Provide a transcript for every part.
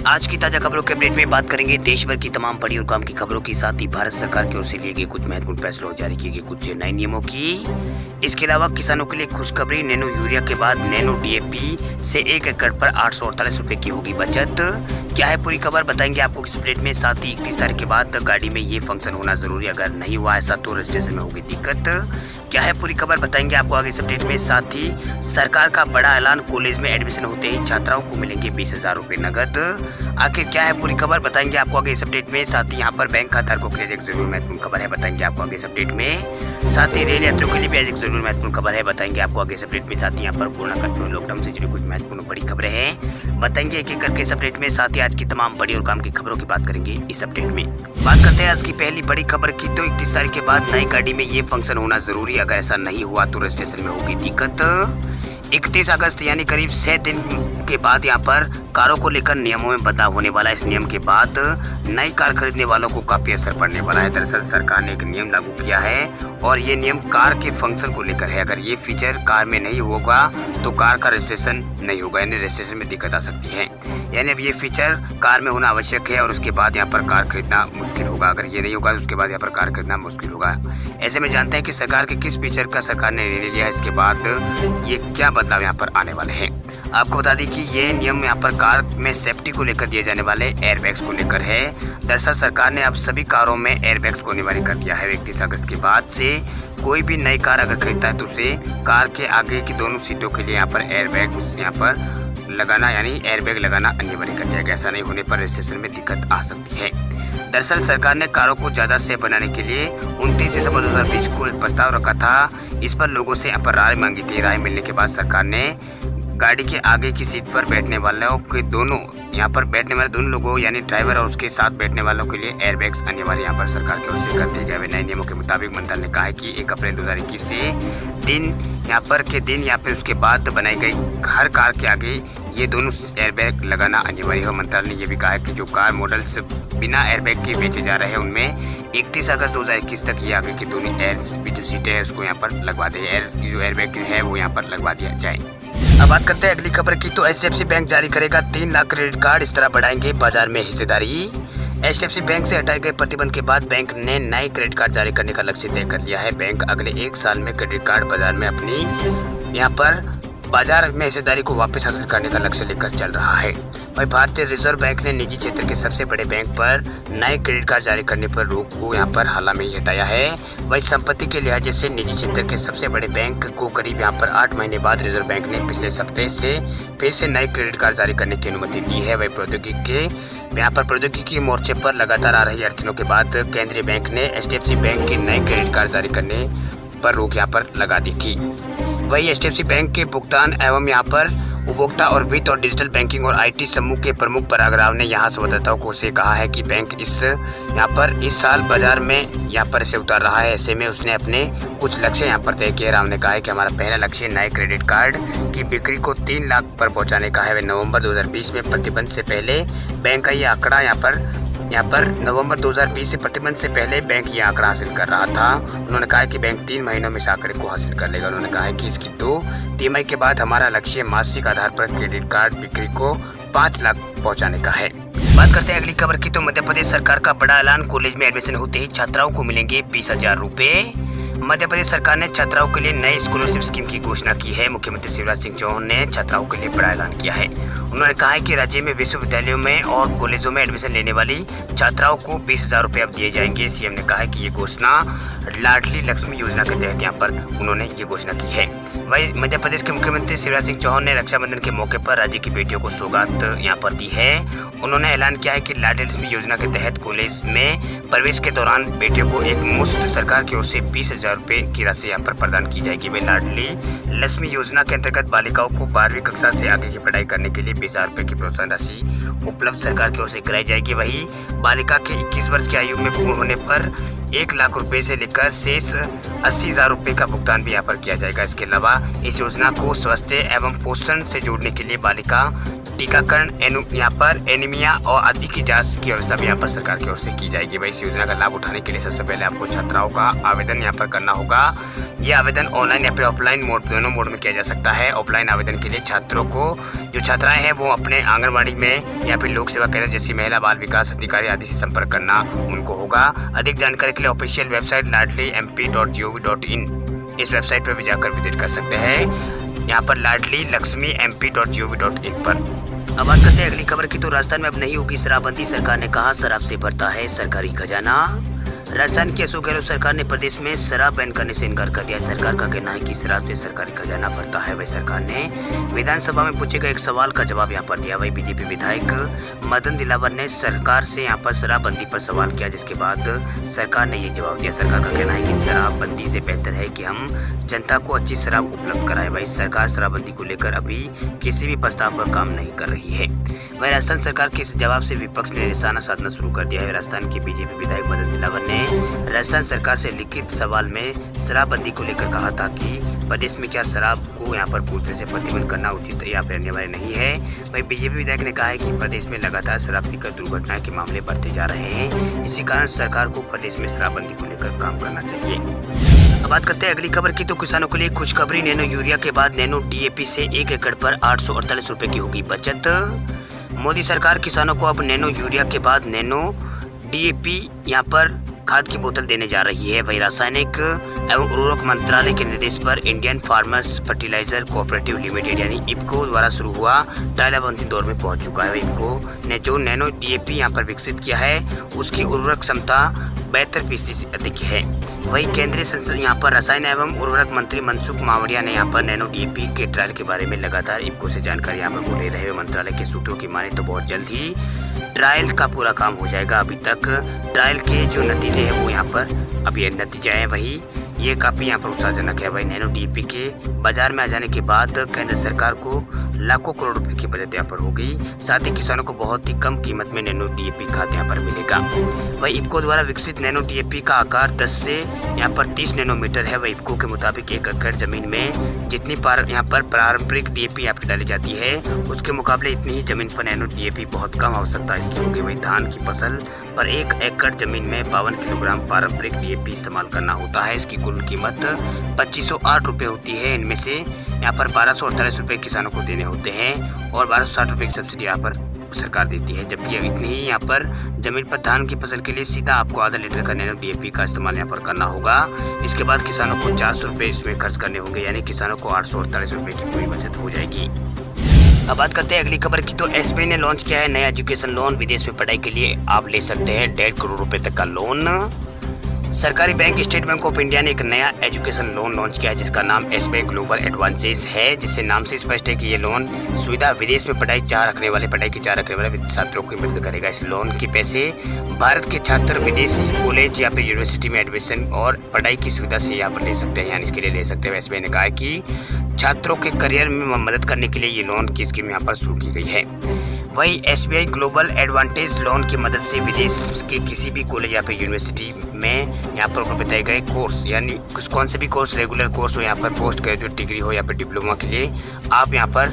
आज की ताजा खबरों के अपडेट में बात करेंगे देश भर की तमाम बड़ी और काम की खबरों के साथ ही भारत सरकार की ओर से लिए गए कुछ महत्वपूर्ण फैसलों और जारी किए गए कुछ नए नियमों की। इसके अलावा किसानों के लिए खुशखबरी, नैनो यूरिया के बाद नैनो डीएपी से 1 एकड़ पर 848 रुपए की होगी बचत। क्या है पूरी खबर बताएंगे आपको इस अपडेट में। साथ ही 31 तारीख के बाद गाड़ी में ये फंक्शन होना जरूरी, अगर नहीं हुआ ऐसा तो रजिस्ट्रेशन में होगी दिक्कत। क्या है पूरी खबर बताएंगे आपको आगे इस अपडेट में। साथ ही सरकार का बड़ा ऐलान, कॉलेज में एडमिशन होते ही छात्राओं को मिलेंगे 20,000 रुपए नगद। आखिर क्या है पूरी खबर बताएंगे आपको आगे इस अपडेट में। साथ ही यहाँ पर बैंक खाताधारकों के लिए एक जरूर महत्वपूर्ण खबर है, बताएंगे आपको आगे इस अपडेट में। साथ ही रेल यात्रियों के लिए भी एक जरूर महत्वपूर्ण खबर है, बताएंगे आपको आगे इस अपडेट में। साथ ही यहाँ पर कोरोना कर्फ्यू, लॉकडाउन से जुड़ी कुछ महत्वपूर्ण बड़ी खबरें हैं, बताएंगे एक एक करके इस अपडेट में। साथ ही आज की तमाम बड़ी और काम की खबरों की बात करेंगे इस अपडेट में। बात करते हैं आज की पहली बड़ी खबर की, तो 31 तारीख के बाद नई गाड़ी में ये फंक्शन होना जरूरी, अगर ऐसा नहीं हुआ तो रजिस्ट्रेशन में होगी दिक्कत। 31 अगस्त यानी करीब 6 दिन के बाद यहाँ पर कारों को लेकर नियमों में बदलाव होने वाला है। इस नियम के बाद नई कार खरीदने वालों को काफी असर पड़ने वाला है। दरअसल सरकार ने एक नियम लागू किया है और ये नियम कार के फंक्शन को लेकर है। अगर ये फीचर कार में नहीं होगा तो कार का रजिस्ट्रेशन नहीं होगा, यानी रजिस्ट्रेशन में दिक्कत आ सकती है। यानी अब ये फीचर कार में होना आवश्यक है और उसके बाद यहाँ पर कार खरीदना मुश्किल होगा। अगर ये नहीं होगा तो उसके बाद यहाँ पर कार खरीदना मुश्किल होगा। ऐसे में जानते हैं कि सरकार के किस फीचर का सरकार ने निर्णय लिया है, इसके बाद ये क्या बदलाव यहाँ पर आने वाले हैं। आपको बता दें कि ये नियम यहाँ पर कार में सेफ्टी को लेकर दिए जाने वाले एयरबैग्स को लेकर है। दरअसल सरकार ने अब सभी कारों में एयरबैग्स को अनिवार्य कर दिया है। 31 अगस्त के बाद से कोई भी नई कार अगर खरीदता है तो उसे कार के आगे की दोनों सीटों के लिए यहाँ पर एयरबैग्स यहाँ पर लगाना, यानी एयरबैग लगाना अनिवार्य कर दिया गया। ऐसा नहीं होने पर रजिस्ट्रेशन में दिक्कत आ सकती है। दरअसल सरकार ने कारों को ज्यादा सेफ बनाने के लिए 29 दिसंबर 2020 को एक प्रस्ताव रखा था। इस पर लोगों से यहाँ पर राय मांगी थी। राय मिलने के बाद सरकार ने गाड़ी के आगे की सीट पर बैठने वालों के दोनों यहाँ पर बैठने वाले दोनों लोगों यानी ड्राइवर और उसके साथ बैठने वालों के लिए एयरबैग्स अनिवार्य यहाँ पर सरकार की ओर से कर दिए गए। नए नियमों के मुताबिक मंत्रालय ने कहा है कि 1 अप्रैल 2021 से यहाँ पर उसके बाद बनाई गई हर कार के आगे ये दोनों एयरबैग लगाना अनिवार्य है। मंत्रालय ने यह भी कहा है कि जो कार मॉडल्स बिना एयरबैग के बेचे जा रहे हैं उनमें 31 अगस्त 2021 तक ये आगे की दोनों जो सीटें हैं उसको यहाँ पर लगवा दे, जो एयरबैग है वो यहाँ पर लगवा दिया जाए। अब बात करते हैं अगली खबर की, तो एचडीएफसी बैंक जारी करेगा 3 लाख क्रेडिट कार्ड, इस तरह बढ़ाएंगे बाजार में हिस्सेदारी। एचडीएफसी बैंक से हटाए गए प्रतिबंध के बाद बैंक ने नए क्रेडिट कार्ड जारी करने का लक्ष्य तय कर लिया है। बैंक अगले 1 साल में क्रेडिट कार्ड बाजार में अपनी यहाँ पर बाजार में हिस्सेदारी को वापस हासिल करने का लक्ष्य लेकर चल रहा है। वहीं भारतीय रिजर्व बैंक ने निजी क्षेत्र के सबसे बड़े बैंक पर नए क्रेडिट कार्ड जारी करने पर रोक को यहाँ पर हाल में ही हटाया है। वहीं संपत्ति के लिहाज से निजी क्षेत्र के सबसे बड़े बैंक को करीब यहाँ पर 8 महीने बाद रिजर्व बैंक ने पिछले हफ्ते से फिर से नए क्रेडिट कार्ड जारी करने की अनुमति दी है। वही प्रौद्योगिकी मोर्चे पर लगातार आ रही अड़चनों के बाद केंद्रीय बैंक ने एचडीएफसी बैंक के नए क्रेडिट कार्ड जारी करने पर रोक यहाँ पर लगा दी थी। वही एचडीएफसी बैंक के भुगतान एवं यहाँ पर उपभोक्ता और वित्त और डिजिटल बैंकिंग और आईटी समूह के प्रमुख पराग राव ने यहाँ संवाददाताओं से कहा है कि बैंक इस साल बाजार में यहाँ पर से उतार रहा है। ऐसे में उसने अपने कुछ लक्ष्य यहाँ पर तय किए। राव ने कहा है कि हमारा पहला लक्ष्य नए क्रेडिट कार्ड की बिक्री को 3 लाख पर पहुँचाने का है। वे नवम्बर 2020 में प्रतिबंध से पहले बैंक का ये आंकड़ा यहाँ पर नवंबर 2020 से प्रतिबंध से पहले बैंक ये आंकड़ा हासिल कर रहा था। उन्होंने कहा कि बैंक 3 महीनों में इस आंकड़े को हासिल कर लेगा। उन्होंने कहा है कि इसकी 2 तिमाही के बाद हमारा लक्ष्य मासिक आधार पर क्रेडिट कार्ड बिक्री को 5 लाख पहुंचाने का है। बात करते हैं अगली खबर की, तो मध्य प्रदेश सरकार का बड़ा ऐलान, कॉलेज में एडमिशन होते ही छात्राओं को मिलेंगे 20,000 रुपए। मध्य प्रदेश सरकार ने छात्राओं के लिए नई स्कॉलरशिप स्कीम की घोषणा की है। मुख्यमंत्री शिवराज सिंह चौहान ने छात्राओं के लिए बड़ा ऐलान किया है। उन्होंने कहा है कि राज्य में विश्वविद्यालयों में और कॉलेजों में एडमिशन लेने वाली छात्राओं को 20,000 रुपए अब दिए जाएंगे। सीएम ने कहा है कि ये घोषणा लाडली लक्ष्मी योजना के तहत यहाँ पर उन्होंने ये घोषणा की है। वही मध्य प्रदेश के मुख्यमंत्री शिवराज सिंह चौहान ने रक्षाबंधन के मौके पर राज्य की बेटियों को सौगात यहाँ पर दी है। उन्होंने ऐलान किया है कि लाडली लक्ष्मी योजना के तहत कॉलेज में प्रवेश के दौरान बेटियों को एक मुफ्त सरकार की ओर से 20,000 रुपए की राशि यहाँ पर प्रदान की जाएगी। वे लाडली लक्ष्मी योजना के अंतर्गत बालिकाओं को 12वीं कक्षा से आगे की पढ़ाई करने के लिए 20,000 रुपए की प्रोत्साहन राशि उपलब्ध सरकार की ओर से कराई जाएगी। वही बालिका के 21 वर्ष की आयु में पूर्ण होने पर 1 लाख रुपए से लेकर शेष 80,000 रुपए का भुगतान भी यहाँ पर किया जाएगा। इसके अलावा इस योजना को स्वास्थ्य एवं पोषण से जोड़ने के लिए बालिका टीकाकरण, यहाँ पर एनीमिया और आदि की जांच की व्यवस्था भी यहाँ पर सरकार की ओर से की जाएगी। भाई इस योजना का लाभ उठाने के लिए सबसे पहले आपको छात्राओं का आवेदन यहाँ पर करना होगा। ये आवेदन ऑनलाइन या फिर ऑफलाइन मोड, दोनों मोड में किया जा सकता है। ऑफलाइन आवेदन के लिए छात्रों को, जो छात्राएं हैं वो अपने आंगनबाड़ी में या फिर लोक सेवा केंद्र जैसी महिला बाल विकास अधिकारी आदि से संपर्क करना उनको होगा। अधिक जानकारी के लिए ऑफिशियल वेबसाइट ladlimp.gov.in, इस वेबसाइट पर भी जाकर विजिट कर सकते हैं। यहाँ पर ladlimp.gov.in पर। अब बात करते हैं अगली खबर की। तो राजस्थान में अब नहीं होगी शराबबंदी, सरकार ने कहा शराब से भरता है सरकारी खजाना। राजस्थान की अशोक गहलोत सरकार ने प्रदेश में शराब बैन करने से इनकार कर दिया। सरकार का कहना है कि शराब से सरकारी खजाना भरता है। वही सरकार ने विधानसभा में पूछे गए एक सवाल का जवाब यहाँ पर दिया। वही बीजेपी विधायक मदन दिलावर ने सरकार से यहाँ पर शराबबंदी पर सवाल किया, जिसके बाद सरकार ने ये जवाब दिया। सरकार का कहना है कि शराबबंदी से बेहतर है कि हम जनता को अच्छी शराब उपलब्ध कराएं। वही सरकार शराबबंदी को लेकर अभी किसी भी प्रस्ताव पर काम नहीं कर रही है। वही राजस्थान सरकार के इस जवाब से विपक्ष ने निशाना साधना शुरू कर दिया है। राजस्थान के बीजेपी विधायक मदन दिलावर ने राजस्थान सरकार से लिखित सवाल में शराबबंदी को लेकर कहा था कि प्रदेश में क्या शराब को यहाँ पर पूरी तरह से प्रतिबंध करना उचित या फिर अनिवार्य नहीं है। वही बीजेपी विधायक ने कहा है कि प्रदेश में लगातार शराब पीकर दुर्घटनाएं के मामले बढ़ते जा रहे हैं, इसी कारण सरकार को प्रदेश में शराबबंदी को लेकर काम करना चाहिए। अब बात करते हैं अगली खबर की। तो किसानों के लिए खुशखबरी, नैनो यूरिया के बाद नैनो डीएपी से 1 एकड़ पर 848 रुपए की होगी बचत। मोदी सरकार किसानों को अब नैनो यूरिया के बाद नैनो डीएपी यहाँ पर खाद की बोतल देने जा रही है। वही रासायनिक एवं उर्वरक मंत्रालय के निर्देश पर Indian farmers fertiliser cooperative limited यानी इफ्को द्वारा शुरू हुआ ट्रायल अब अंतिम दौर में पहुंच चुका है। इफ्को ने जो नैनो डीएपी यहाँ पर विकसित किया है उसकी उर्वरक क्षमता 72% से अधिक है। वही केंद्रीय संसद यहाँ पर रसायन एवं उर्वरक मंत्री मनसुख मांडविया ने यहाँ पर नैनो डीएपी के ट्रायल के बारे में लगातार इफ्को से जानकारी यहाँ पर बोले रहे। मंत्रालय के सूत्रों की माने तो बहुत जल्द ही ट्रायल का पूरा काम हो जाएगा। अभी तक ट्रायल के जो नतीजे हैं वो यहाँ पर अब ये नतीजा है, वही ये काफ़ी यहाँ पर उत्साहजनक है। वही नैनो डीएपी के बाजार में आ जाने के बाद केंद्र सरकार को लाखों करोड़ रुपए की बचत यहाँ पर होगी। साथ ही किसानों को बहुत ही कम कीमत में नैनो डीएपी खाद यहाँ पर मिलेगा। वही इफ्को द्वारा विकसित नैनो डीएपी का आकार 10 से यहाँ पर 30 नैनोमीटर है। वही इफ्को के मुताबिक 1 एकड़ जमीन में जितनी यहाँ पर पारंपरिक डीएपी यहाँ पर डाली जाती है उसके मुकाबले इतनी ही जमीन पर नैनो डीएपी बहुत कम आवश्यकता इसकी होगी। वही धान की फसल पर 1 एकड़ जमीन में 52 किलोग्राम पारंपरिक डीएपी इस्तेमाल करना होता है। इसकी कुल कीमत 2508 रुपये होती है। इनमें से यहाँ पर 1248 रुपये किसानों को देने होते हैं और 1260 रुपये की सब्सिडी यहाँ पर सरकार देती है। जबकि इतनी ही यहाँ पर जमीन पर धान की फसल के लिए सीधा आपको आधा लीटर का नैनो डीएपी का इस्तेमाल यहाँ पर करना होगा। इसके बाद किसानों को 400 रुपये इसमें खर्च करने होंगे, यानी किसानों को 848 रुपये की पूरी बचत हो जाएगी। अब बात करते हैं अगली खबर की। तो एसबीआई ने लॉन्च किया है नया एजुकेशन लोन। विदेश में पढ़ाई के लिए आप ले सकते हैं 1.5 करोड़ रुपए तक का लोन। सरकारी bank state bank of India ने एक नया एजुकेशन लोन लॉन्च किया है जिसका नाम एसबीआई ग्लोबल एडवांटेज है, जिससे नाम से स्पष्ट है कि ये लोन सुविधा विदेश में पढ़ाई की चाह रखने वाले छात्रों की मदद करेगा। इस लोन के पैसे भारत के छात्र विदेशी कॉलेज या फिर यूनिवर्सिटी में एडमिशन और पढ़ाई की सुविधा से यहाँ पर ले सकते हैं, यानी इसके लिए ले सकते हैं। एसबीआई ने कहा है कि छात्रों के करियर में मदद करने के लिए ये लोन की स्कीम यहाँ पर शुरू की गई है। वही एसबीआई ग्लोबल एडवांटेज लोन की मदद से विदेश के किसी भी कॉलेज या फिर यूनिवर्सिटी में यहाँ पर बताए गए कोर्स, यानी कौन से भी कोर्स, रेगुलर कोर्स हो, यहाँ पर पोस्ट ग्रेजुएट डिग्री हो या फिर डिप्लोमा के लिए आप यहाँ पर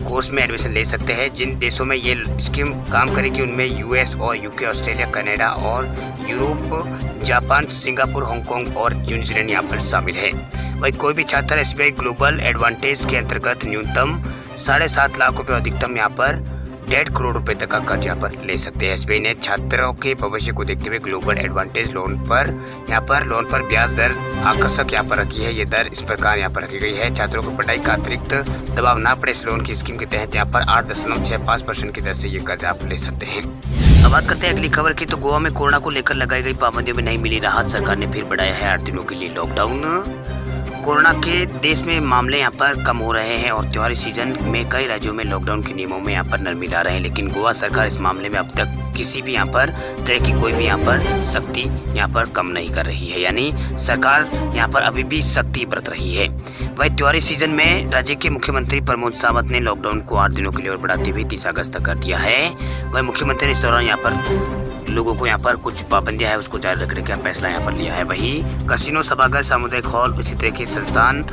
कोर्स में एडमिशन ले सकते हैं। जिन देशों में ये स्कीम काम करेगी उनमें यूएस और यूके, ऑस्ट्रेलिया, कनाडा और यूरोप, जापान, सिंगापुर, हांगकांग और न्यूजीलैंड यहाँ पर शामिल है। वही कोई भी छात्र एसबीआई ग्लोबल एडवांटेज के अंतर्गत न्यूनतम 7.5 लाख रुपये, अधिकतम यहाँ पर 1.5 करोड़ रुपए तक का कर्ज यहाँ पर ले सकते हैं। एसबीआई ने छात्रों के भविष्य को देखते हुए ग्लोबल एडवांटेज लोन पर ब्याज दर आकर्षक यहाँ पर रखी है। ये दर इस प्रकार यहाँ पर रखी गई है, छात्रों को पढ़ाई का अतिरिक्त दबाव ना पड़े। इस लोन की स्कीम के तहत यहाँ पर 8.65% की दर से ये कर्ज आप ले सकते हैं। अब बात करते हैं अगली खबर की। तो गोवा में कोरोना को लेकर लगाई गई पाबंदियों में नहीं मिली राहत, सरकार ने फिर बढ़ाया है 8 दिनों के लिए लॉकडाउन। कोरोना के देश में मामले यहाँ पर कम हो रहे हैं और त्योहारी सीजन में कई राज्यों में लॉकडाउन के नियमों में यहाँ पर नरमी ला रहे हैं, लेकिन गोवा सरकार इस मामले में अब तक किसी भी यहाँ पर तरह की कोई भी यहाँ पर सख्ती यहाँ पर कम नहीं कर रही है, यानी सरकार यहाँ पर अभी भी सख्ती बरत रही है। वही त्योहारी सीजन में राज्य के मुख्यमंत्री प्रमोद सावंत ने लॉकडाउन को 8 दिनों के लिए और बढ़ाते हुए 30 अगस्त तक कर दिया है। वही मुख्यमंत्री ने इस दौरान यहाँ पर लोगों को यहाँ पर कुछ पाबंदियां है उसको जारी रखने का फैसला यहाँ पर लिया है। वही कसिनो, सभागार, सामुदायिक हॉल, इसी तरह के संस्थान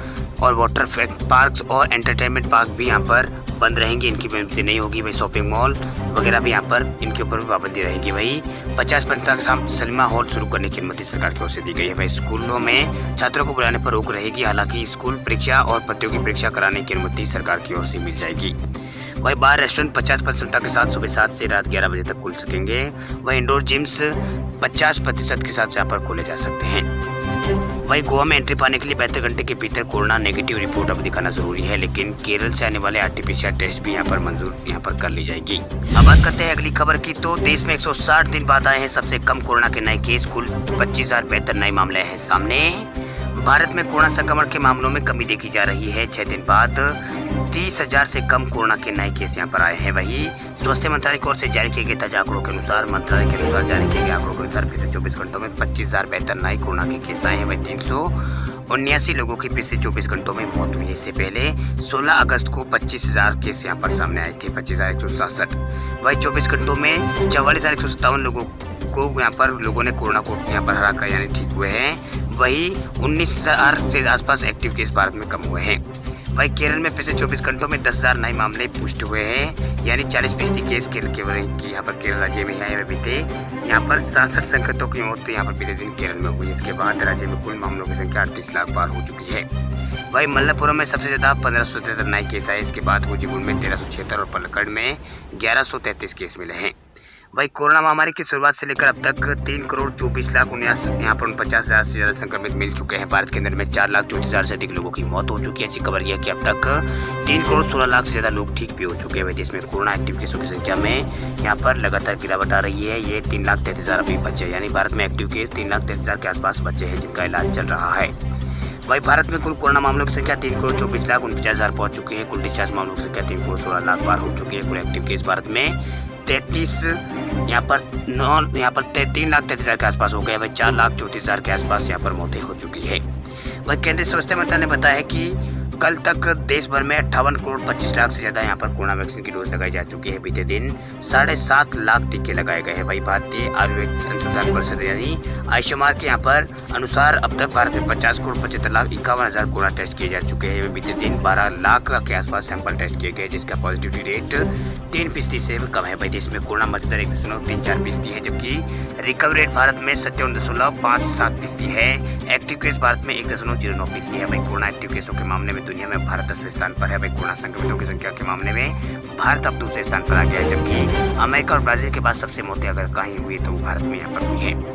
और वाटर पार्क्स और एंटरटेनमेंट पार्क भी यहाँ पर बंद रहेंगी, इनकी अनुमति नहीं होगी। वही शॉपिंग मॉल वगैरह भी यहाँ पर इनके ऊपर भी पाबंदी रहेगी। वही 50% के साथ सिनेमा हॉल शुरू करने की अनुमति सरकार की ओर से दी गई है। वही स्कूलों में छात्रों को बुलाने पर रोक रहेगी, हालांकि स्कूल परीक्षा और प्रतियोगी परीक्षा कराने की अनुमति सरकार की ओर से मिल जाएगी। वही बार रेस्टोरेंट 50% के साथ सुबह 7 से रात 11 बजे तक खुल सकेंगे। वही इंडोर जिम्स 50% के साथ यहाँ पर खोले जा सकते हैं। वही गोवा में एंट्री पाने के लिए 72 घंटे के भीतर कोरोना नेगेटिव रिपोर्ट अब दिखाना जरूरी है, लेकिन केरल से आने वाले RT-PCR टेस्ट भी यहाँ पर मंजूर कर ली जाएगी। अब बात करते हैं अगली खबर की। तो देश में 160 दिन बाद आए हैं सबसे कम कोरोना के नए केस, कुल 25,072 नए मामले हैं सामने। भारत में कोरोना संक्रमण के मामलों में कमी देखी जा रही है। 6 दिन बाद 30,000 से कम कोरोना के नए केस यहाँ पर आए हैं। वही स्वास्थ्य मंत्रालय की ओर से जारी किए गए ताजा आंकड़ों के अनुसार जारी किए गए आंकड़ों के अनुसार पिछले 24 घंटों में 25,072 नए कोरोना के केस आए हैं। वही 379 लोगों की पिछले 24 घंटों में मौत हुई है। इससे पहले 16 अगस्त को 25,000 केस यहाँ पर सामने आए थे, 25,167। वही 24 घंटों में 44,157 लोगों ने कोरोना को यहाँ पर हरा कर यानी ठीक हुए हैं। वही 19,000 से आसपास एक्टिव केस भारत में कम हुए हैं। वही केरल में पिछले 24 घंटों में 10,000 नए मामले पुष्ट हुए हैं, यानी 40% केस यहाँ पर केरल राज्य में आए हुए बीते। यहाँ पर 67 संक्रमितों की मौत यहाँ पर बीते दिन केरल में हुई। इसके बाद राज्य में कुल मामलों की संख्या 38 लाख पार हो चुकी है। वही मल्लपुरम में सबसे ज्यादा 1573 नए केस आए। इसके बाद हुजीपुर में 1376 और पलक्कड़ में 1133 केस मिले हैं। वही कोरोना महामारी की शुरुआत से लेकर अब तक 3,24,49,49,50,000 से ज्यादा संक्रमित मिल चुके हैं। भारत के अंदर में 4,34,000 से अधिक लोगों की मौत हो चुकी है। अच्छी खबर यह है कि अब तक 3,16,00,000 से ज्यादा लोग ठीक भी हो चुके हैं। देश में कोरोना एक्टिव केसों की संख्या में यहाँ पर लगातार गिरावट आ रही है। ये 3,33,000 अभी बचे, यानी भारत में एक्टिव केस 3,33,000 के आसपास बचे हैं जिनका इलाज चल रहा है। वही भारत में कुल कोरोना मामलों की संख्या 3,24,49,000 पहुंच चुकी है। कुल डिस्चार्ज मामलों की संख्या 3,16,00,000 पार हो चुकी है। कुल एक्टिव केस भारत में 3,33,000 के आसपास हो गए। वह 4,34,000 के आसपास यहाँ पर मौतें हो चुकी है। वह केंद्रीय स्वास्थ्य मंत्रालय ने बताया कि कल तक देश भर में 58,25,00,000 से ज्यादा यहाँ पर कोरोना वैक्सीन की डोज लगाई जा चुकी है। बीते दिन 7.5 लाख टीके लगाए गए हैं। वही भारतीय आयुर्वेद अनुसंधान परिषद यानी आयुष्मान के यहाँ पर अनुसार अब तक भारत में 50,75,51,000 कोरोना टेस्ट किए जा चुके हैं। बीते दिन 12 लाख के आसपास सैंपल टेस्ट किए गए, जिसका पॉजिटिविटी रेट 3% से भी कम है। वही देश में कोरोना मृत्यु दर 1.34% है, जबकि रिकवरी रेट भारत में 57.57% है। एक्टिव केस भारत में 1.09% है। वही कोरोना एक्टिव केसों के मामले में दुनिया में भारत 10वें स्थान पर है। वही कोरोना संक्रमितों की संख्या के मामले में भारत अब दूसरे स्थान पर आ गया है, जबकि अमेरिका और ब्राजील के बाद सबसे मौतें अगर कहीं हुई तो भारत में यहाँ पर हुई है।